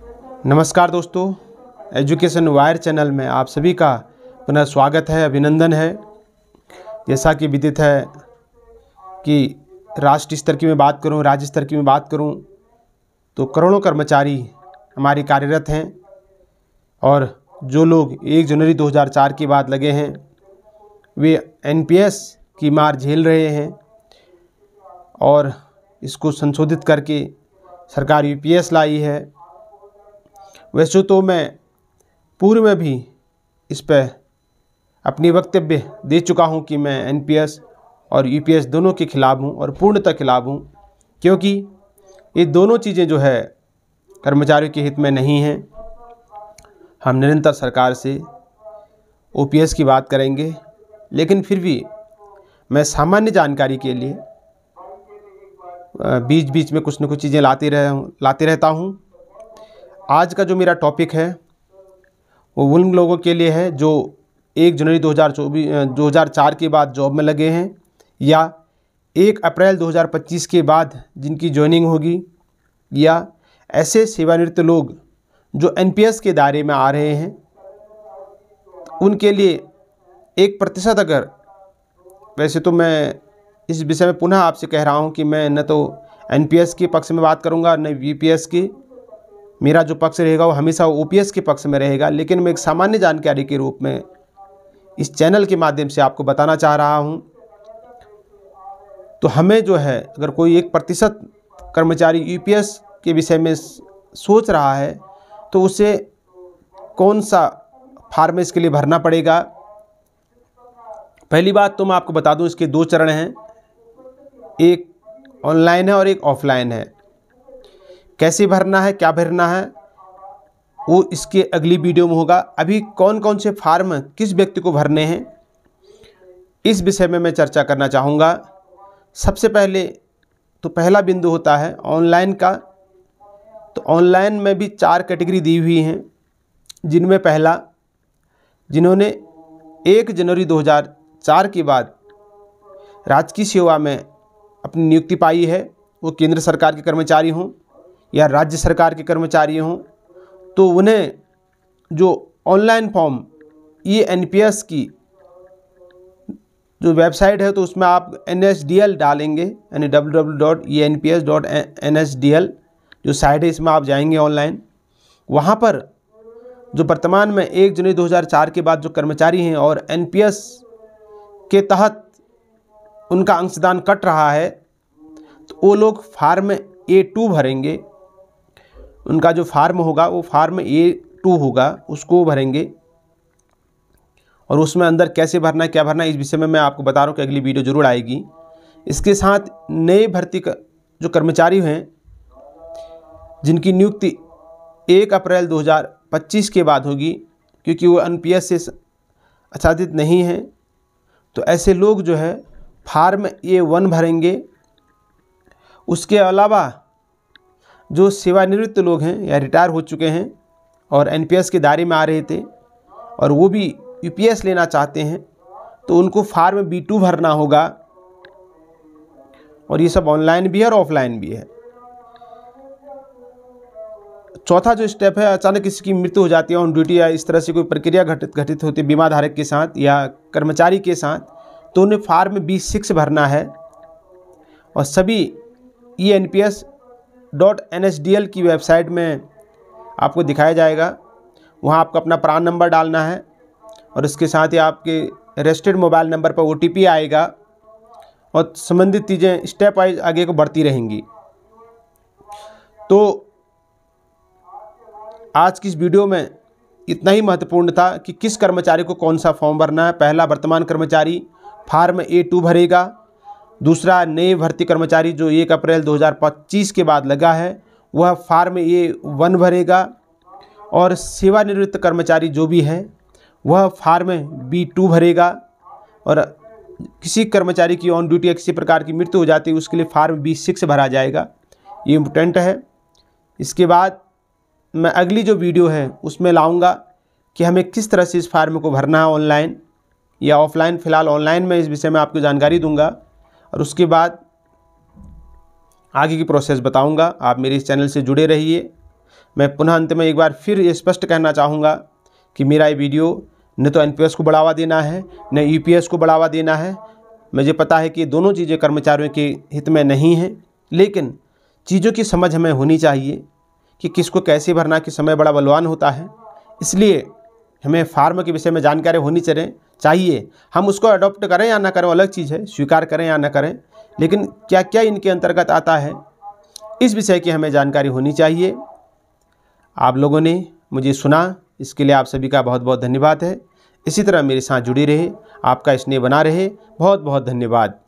नमस्कार दोस्तों, education wire channel में आप सभी का पुनः स्वागत है, अभिनंदन है। जैसा कि विदित है कि राष्ट्रीय स्तर की मैं बात करूं, राज्य स्तर की मैं बात करूं तो करोड़ों कर्मचारी हमारे कार्यरत हैं और जो लोग 1 जनवरी 2004 के बाद लगे हैं वे एनपीएस की मार झेल रहे हैं और इसको संशोधित करके सरकार यूपीएस लाई है। वैसे तो मैं पूर्व में भी इस पर अपनी वक्तव्य दे चुका हूं कि मैं एनपीएस और यूपीएस दोनों के खिलाफ़ हूं और पूर्णतः खिलाफ़ हूं, क्योंकि ये दोनों चीज़ें जो है कर्मचारियों के हित में नहीं हैं। हम निरंतर सरकार से ओपीएस की बात करेंगे, लेकिन फिर भी मैं सामान्य जानकारी के लिए बीच बीच में कुछ न कुछ चीज़ें लाते रहता हूँ। आज का जो मेरा टॉपिक है वो उन लोगों के लिए है जो 1 जनवरी 2004 के बाद जॉब में लगे हैं या 1 अप्रैल 2025 के बाद जिनकी ज्वाइनिंग होगी, या ऐसे सेवानिवृत्त लोग जो एनपीएस के दायरे में आ रहे हैं। उनके लिए 1% अगर, वैसे तो मैं इस विषय में पुनः आपसे कह रहा हूं कि मैं न तो एनपीएस के पक्ष में बात करूंगा न यूपीएस के। मेरा जो पक्ष रहेगा वो हमेशा ओपीएस के पक्ष में रहेगा, लेकिन मैं एक सामान्य जानकारी के रूप में इस चैनल के माध्यम से आपको बताना चाह रहा हूं। तो हमें जो है, अगर कोई 1% कर्मचारी यूपीएस के विषय में सोच रहा है तो उसे कौन सा फार्म इसके लिए भरना पड़ेगा। पहली बात तो मैं आपको बता दूं, इसके 2 चरण हैं, एक ऑनलाइन है और एक ऑफलाइन है। कैसे भरना है, क्या भरना है, वो इसके अगली वीडियो में होगा। अभी कौन कौन से फार्म किस व्यक्ति को भरने हैं इस विषय में मैं चर्चा करना चाहूँगा। सबसे पहले तो पहला बिंदु होता है ऑनलाइन का। तो ऑनलाइन में भी 4 कैटेगरी दी हुई हैं, जिनमें पहला, जिन्होंने 1 जनवरी 2004 के बाद राजकीय सेवा में अपनी नियुक्ति पाई है, वो केंद्र सरकार के कर्मचारी हों या राज्य सरकार के कर्मचारी हों, तो उन्हें जो ऑनलाइन फॉर्म ये एनपीएस की जो वेबसाइट है तो उसमें आप NSDL डालेंगे, यानी www.enps.nsdl जो साइट है, इसमें आप जाएंगे ऑनलाइन। वहाँ पर जो वर्तमान में 1 जनवरी 2004 के बाद जो कर्मचारी हैं और एनपीएस के तहत उनका अंशदान कट रहा है, तो वो लोग फार्म A2 भरेंगे। उनका जो फार्म होगा वो फार्म A2 होगा, उसको भरेंगे। और उसमें अंदर कैसे भरना है, क्या भरना है, इस विषय में मैं आपको बता रहा हूँ कि अगली वीडियो जरूर आएगी। इसके साथ नए भर्ती जो कर्मचारी हैं जिनकी नियुक्ति 1 अप्रैल 2025 के बाद होगी, क्योंकि वो एनपीएस से आच्छादित नहीं हैं, तो ऐसे लोग जो है फार्म A1 भरेंगे। उसके अलावा जो सेवानिवृत्त लोग हैं या रिटायर हो चुके हैं और एनपीएस के दायरे में आ रहे थे और वो भी यूपीएस लेना चाहते हैं, तो उनको फार्म B2 भरना होगा। और ये सब ऑनलाइन भी है और ऑफलाइन भी है। चौथा जो स्टेप है, अचानक किसी की मृत्यु हो जाती है ऑन ड्यूटी या इस तरह से कोई प्रक्रिया घटित होती है बीमा धारक के साथ या कर्मचारी के साथ, तो उन्हें फार्म B6 भरना है। और सभी enps.nsdl की वेबसाइट में आपको दिखाया जाएगा। वहाँ आपको अपना प्रान नंबर डालना है और इसके साथ ही आपके रजिस्टर्ड मोबाइल नंबर पर OTP आएगा और संबंधित चीज़ें स्टेप वाइज आगे को बढ़ती रहेंगी। तो आज की इस वीडियो में इतना ही महत्वपूर्ण था कि किस कर्मचारी को कौन सा फॉर्म भरना है। पहला, वर्तमान कर्मचारी फार्म A2 भरेगा। दूसरा, नए भर्ती कर्मचारी जो 1 अप्रैल 2025 के बाद लगा है वह फार्म A1 भरेगा। और सेवानिवृत्त कर्मचारी जो भी है वह फार्म B2 भरेगा। और किसी कर्मचारी की ऑन ड्यूटी या किसी प्रकार की मृत्यु हो जाती है उसके लिए फार्म B6 भरा जाएगा। ये इम्पोर्टेंट है। इसके बाद मैं अगली जो वीडियो है उसमें लाऊंगा कि हमें किस तरह से इस फार्म को भरना है, ऑनलाइन या ऑफलाइन। फ़िलहाल ऑनलाइन में इस विषय में आपको जानकारी दूंगा और उसके बाद आगे की प्रोसेस बताऊंगा। आप मेरे इस चैनल से जुड़े रहिए। मैं पुनः अंत में एक बार फिर ये स्पष्ट कहना चाहूँगा कि मेरा ये वीडियो न तो एनपीएस को बढ़ावा देना है, न ईपीएस को बढ़ावा देना है। मुझे पता है कि दोनों चीज़ें कर्मचारियों के हित में नहीं हैं, लेकिन चीज़ों की समझ हमें होनी चाहिए कि किसको कैसे भरना, कि समय बड़ा बलवान होता है। इसलिए हमें फार्म के विषय में जानकारी होनी चाहिए। हम उसको अडॉप्ट करें या ना करें अलग चीज़ है, स्वीकार करें या ना करें, लेकिन क्या क्या इनके अंतर्गत आता है इस विषय की हमें जानकारी होनी चाहिए। आप लोगों ने मुझे सुना, इसके लिए आप सभी का बहुत बहुत धन्यवाद है। इसी तरह मेरे साथ जुड़े रहे, आपका स्नेह बना रहे। बहुत बहुत धन्यवाद।